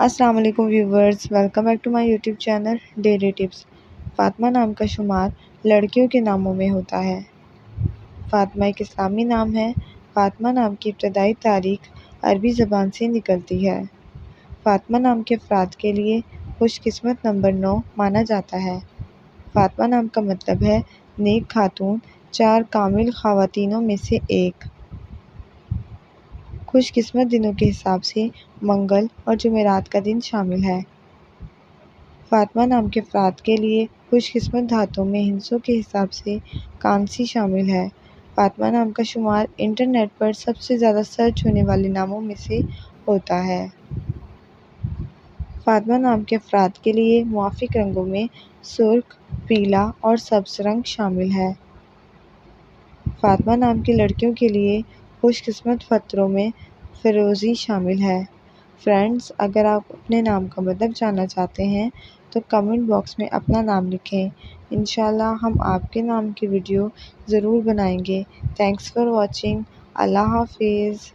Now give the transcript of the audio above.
السلام علیکم viewers, welcome back to my YouTube channel daily tips. Fatima نام کا شمار لڑکیوں کے ناموں میں ہوتا ہے۔ فاطمہ ایک اسلامی نام ہے۔ فاطمہ نام کی ابتدائی تاریخ عربی زبان سے نکلتی ہے۔ فاطمہ نام کے افراد کے لیے خوش قسمت نمبر 9 مانا جاتا ہے۔ فاطمہ نام کا مطلب ہے نیک خاتون، 4 کامل خواتینوں میں سے ایک۔ خوش قسمت دنوں کے حساب سے منگل اور جمعرات کا دن شامل ہے۔ فاطمہ نام کے افراد کے لیے خوش قسمت دھاتوں میں ہندسوں کے حساب سے کانسی شامل ہے۔ فاطمہ نام کا شمار انٹرنیٹ پر سب سے زیادہ سرچ ہونے والے ناموں میں سے ہوتا ہے۔ فاطمہ نام کے افراد کے لیے موافق رنگوں میں سرخ، پیلا اور سبز رنگ شامل ہے۔ فاطمہ نام کی لڑکیوں کے لیے خوش قسمت فتروں میں فیروزی شامل ہے۔ فرینڈز، اگر آپ اپنے نام کا مطلب جاننا چاہتے ہیں تو کمنٹ باکس میں اپنا نام لکھیں۔ انشاءاللہ ہم آپ کے نام کی ویڈیو ضرور بنائیں گے۔ Thanks for watching. اللہ حافظ۔